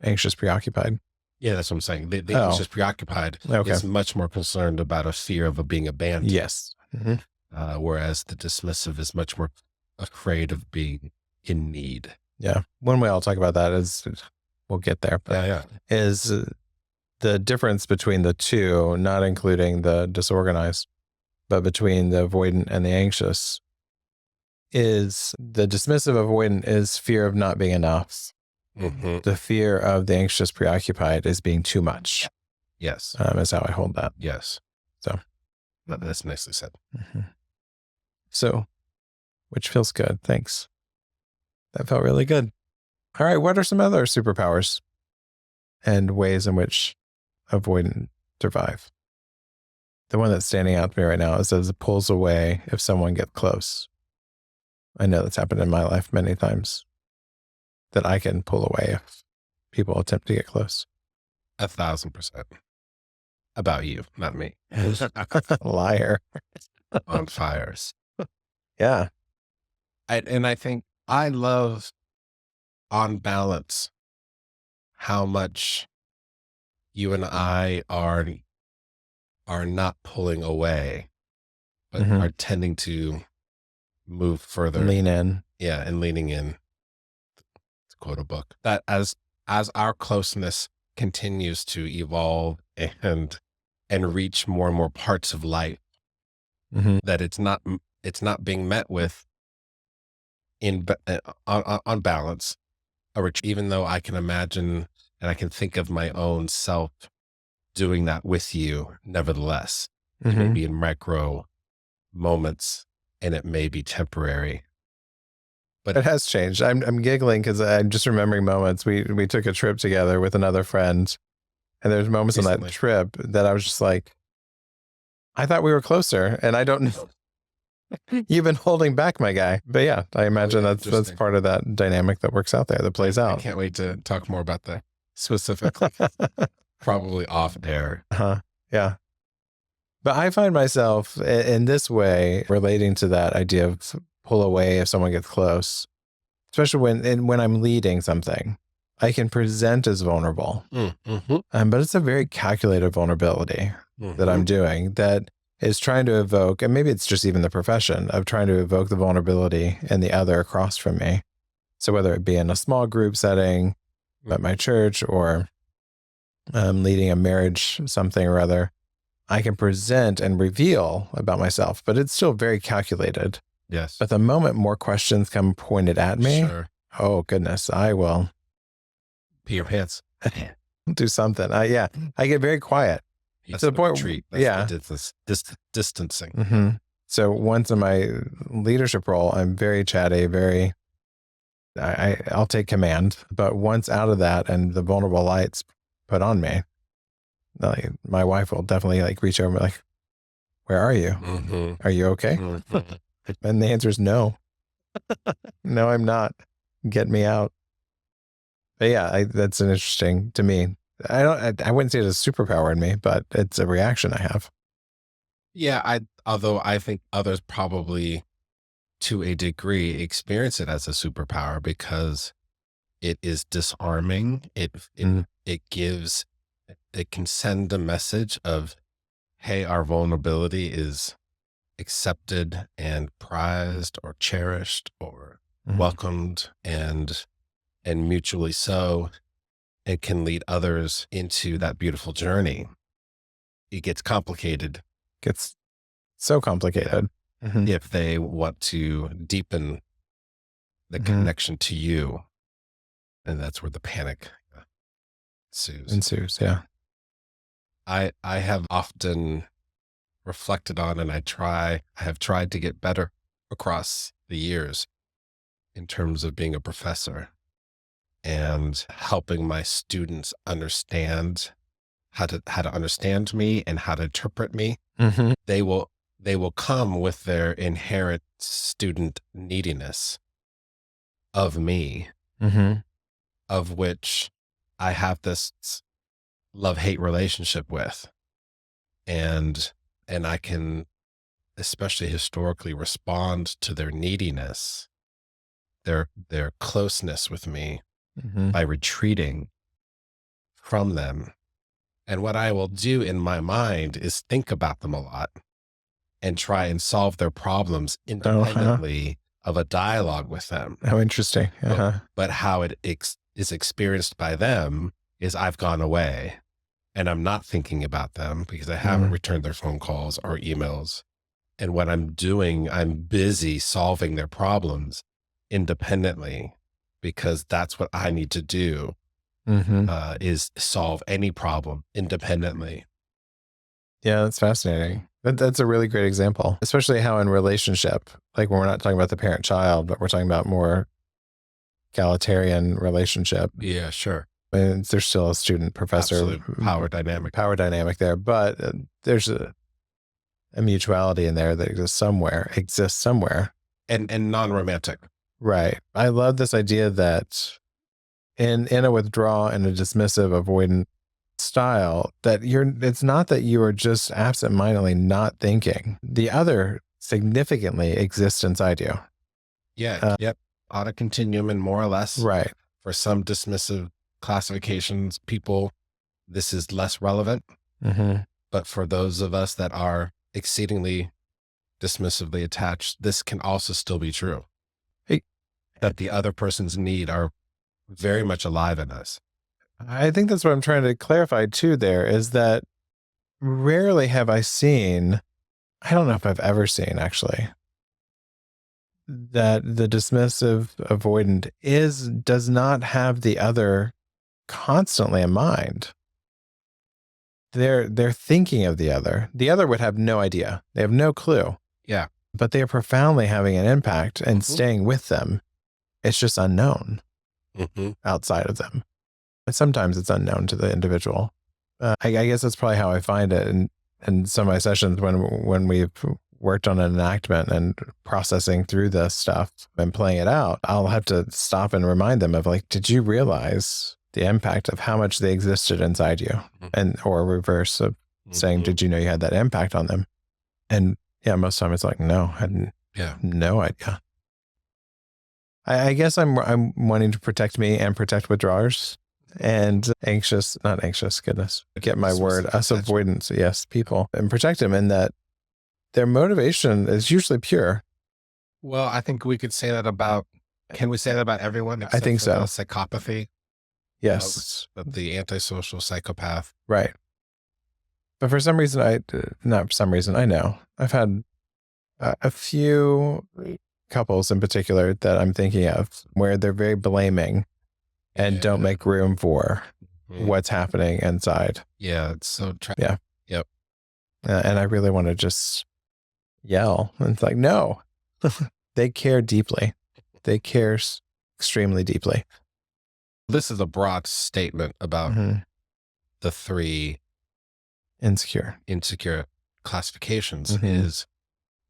anxious, preoccupied. Yeah, that's what I'm saying. The anxious preoccupied is much more concerned about a fear of being abandoned. Yes. Mm-hmm. Whereas the dismissive is much more afraid of being in need. Yeah. One way I'll talk about that is, we'll get there, but is the difference between the two, not including the disorganized, but between the avoidant and the anxious, is the dismissive avoidant is fear of not being enough. Mm-hmm. The fear of the anxious preoccupied is being too much. Yes. Is how I hold that. Yes. So that's nicely said. Mm-hmm. So, which feels good. Thanks. That felt really good. All right. What are some other superpowers and ways in which avoidant survive? The one that's standing out to me right now is that it pulls away if someone gets close. I know that's happened in my life many times, that I can pull away if people attempt to get close. 1,000%. About you, not me. Liar. On fires. Yeah. And I think I love, on balance, how much you and I are not pulling away, but are tending to move further. Lean in. Yeah, and leaning in. To quote a book. That as our closeness continues to evolve and reach more and more parts of life, that it's not being met with on balance, even though I can imagine And I can think of my own self doing that with you, nevertheless. It may be in micro moments and it may be temporary. But it has changed. I'm giggling because I'm just remembering moments. We took a trip together with another friend, and there's moments on that recently, trip that I was just like, I thought we were closer, and I don't know. You've been holding back, my guy. But yeah, I imagine that's interesting. part of that dynamic that works out there, that plays I out. can't wait to talk more about that specifically, probably off air. Yeah. But I find myself in this way relating to that idea of pull away if someone gets close, especially when I'm leading something. I can present as vulnerable, but it's a very calculated vulnerability that I'm doing that is trying to evoke, and maybe it's just even the profession of trying to evoke the vulnerability in the other across from me. So whether it be in a small group setting at my church or leading a marriage, something or other, I can present and reveal about myself, but it's still very calculated. Yes. But the moment more questions come pointed at me, oh goodness, I will pee your pants. do something. I get very quiet. That's to the point, retreat. That's distancing. So once in my leadership role, I'm very chatty, I'll take command. But once out of that and the vulnerable light's put on me, like, my wife will definitely reach over and be like, where are you? Are you okay? And the answer is no. No, I'm not. Get me out. But yeah, that's an interesting to me. I wouldn't say it's a superpower in me, but it's a reaction I have. Yeah, although I think others probably to a degree experience it as a superpower because it is disarming. It gives, it can send a message of, hey, our vulnerability is accepted and prized or cherished or welcomed and mutually so. It can lead others into that beautiful journey. It gets complicated. Gets so complicated. If they want to deepen the connection to you. And that's where the panic ensues. Yeah. I have often reflected on, and I have tried to get better across the years in terms of being a professor and helping my students understand how to understand me and how to interpret me. They will come with their inherent student neediness of me, of which I have this love-hate relationship with. And I can, especially historically, respond to their neediness, their closeness with me by retreating from them. And what I will do in my mind is think about them a lot and try and solve their problems independently of a dialogue with them. How interesting. But how it is experienced by them is I've gone away and I'm not thinking about them because I haven't returned their phone calls or emails. And what I'm doing, I'm busy solving their problems independently because that's what I need to do, is solve any problem independently. Yeah, that's fascinating. That's a really great example, especially how in relationship, like when we're not talking about the parent-child, but we're talking about more egalitarian relationship. Yeah, sure. And there's still a student-professor power dynamic there, but there's a mutuality in there that exists somewhere. And non-romantic. Right. I love this idea that in a withdraw and a dismissive avoidant style, that it's not that you are just absentmindedly not thinking. The other significantly exists inside you. Yeah. Yep. On a continuum and more or less. Right. For some dismissive classifications, people, this is less relevant. But for those of us that are exceedingly dismissively attached, this can also still be true. That the other person's need are very much alive in us. I think that's what I'm trying to clarify too there, is that rarely have I seen, I don't know if I've ever seen actually, that the dismissive avoidant does not have the other constantly in mind, they're thinking of the other. The other would have no idea. They have no clue. Yeah. But they are profoundly having an impact and staying with them. It's just unknown outside of them. But sometimes it's unknown to the individual. I guess that's probably how I find it in some of my sessions when we've worked on an enactment and processing through this stuff and playing it out. I'll have to stop and remind them of like, did you realize the impact of how much they existed inside you? And or reverse of saying, did you know you had that impact on them? And yeah, most of the time it's like, no, I had no idea. I guess I'm wanting to protect me and protect withdrawers and not anxious, goodness, get my word, us avoidance, yes, people, and protect them in that their motivation is usually pure. Well, I think we could say that about, can we say that about everyone? I think so. Psychopathy. Yes. The antisocial psychopath. Right. But for some reason, I know I've had a few couples in particular that I'm thinking of where they're very blaming and don't make room for what's happening inside. Yeah. It's so yeah. Yep. And I really want to just yell. And it's like, no, they care deeply. They care extremely deeply. This is a broad statement about the three insecure classifications. Is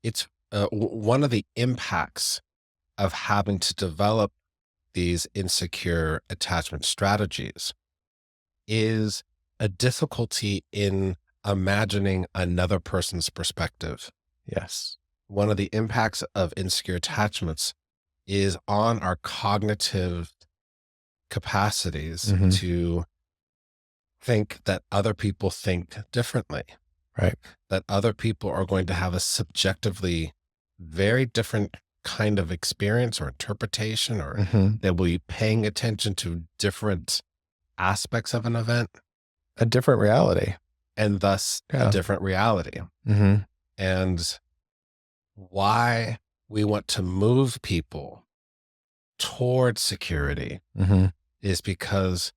it's one of the impacts of having to develop these insecure attachment strategies is a difficulty in imagining another person's perspective. Yes. One of the impacts of insecure attachments is on our cognitive capacities to think that other people think differently. Right. That other people are going to have a subjectively very different kind of experience or interpretation, or they will be paying attention to different aspects of an event. A different reality. And thus a different reality. And why we want to move people towards security is because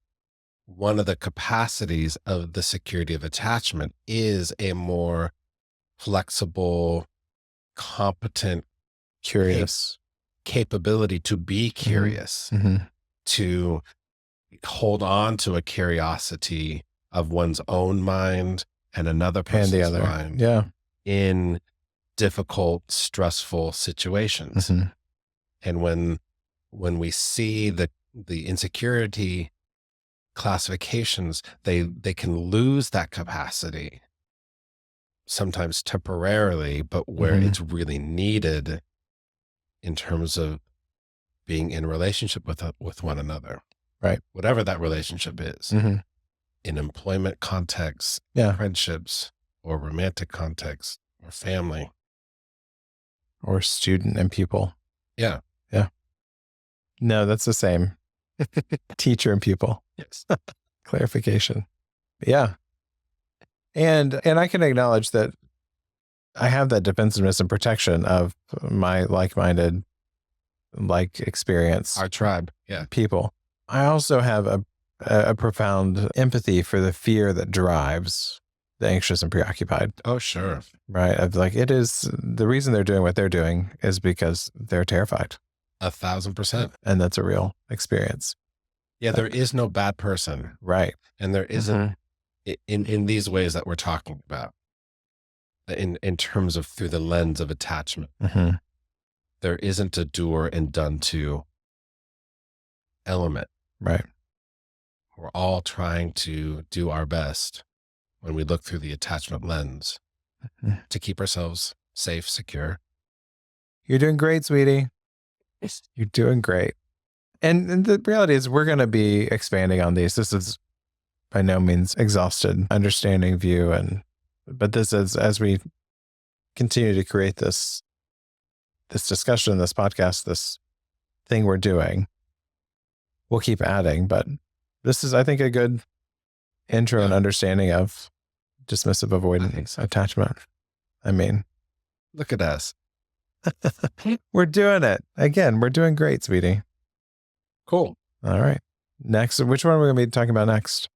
one of the capacities of the security of attachment is a more flexible, competent, curious capability to be curious, to hold on to a curiosity of one's own mind and another person's mind in difficult, stressful situations. And when we see the insecurity classifications, they can lose that capacity, sometimes temporarily, but where it's really needed in terms of being in relationship with one another. Right. Whatever that relationship is, in employment contexts, friendships, or romantic contexts, or family. Or student and pupil. Yeah. Yeah. No, that's the same. Teacher and pupil. Yes. Clarification. Yeah. And I can acknowledge that I have that defensiveness and protection of my like-minded, experience. Our tribe. Yeah. People. I also have a profound empathy for the fear that drives the anxious and preoccupied. Oh, sure. Right. Of it is the reason they're doing what they're doing is because they're terrified. 1,000%. And that's a real experience. Yeah. There is no bad person. Right. And there isn't in these ways that we're talking about in terms of through the lens of attachment. There isn't a doer and done to element. Right. We're all trying to do our best when we look through the attachment lens to keep ourselves safe, secure. You're doing great, sweetie. You're doing great. And the reality is we're going to be expanding on these. This is by no means exhausted understanding view. But this is, as we continue to create this discussion, this podcast, this thing we're doing, we'll keep adding, but this is, I think, a good intro and understanding of dismissive avoidance attachment. I mean, look at us. We're doing it. Again, we're doing great, sweetie. Cool. All right. Next, which one are we going to be talking about next?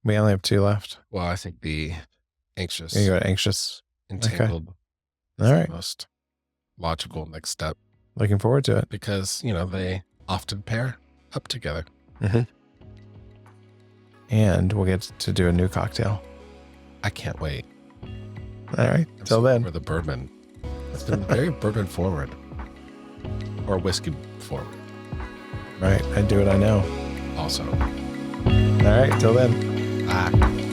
We only have 2 left. Well, I think the anxious, You go anxious. entangled is All the right. most logical next step Looking forward to it. because, they often pair up together. And we'll get to do a new cocktail. I can't wait. All right. Till then. For the bourbon. It's been very bourbon forward or whiskey forward. Right. I do what I know. Also. All right. Till then. Bye.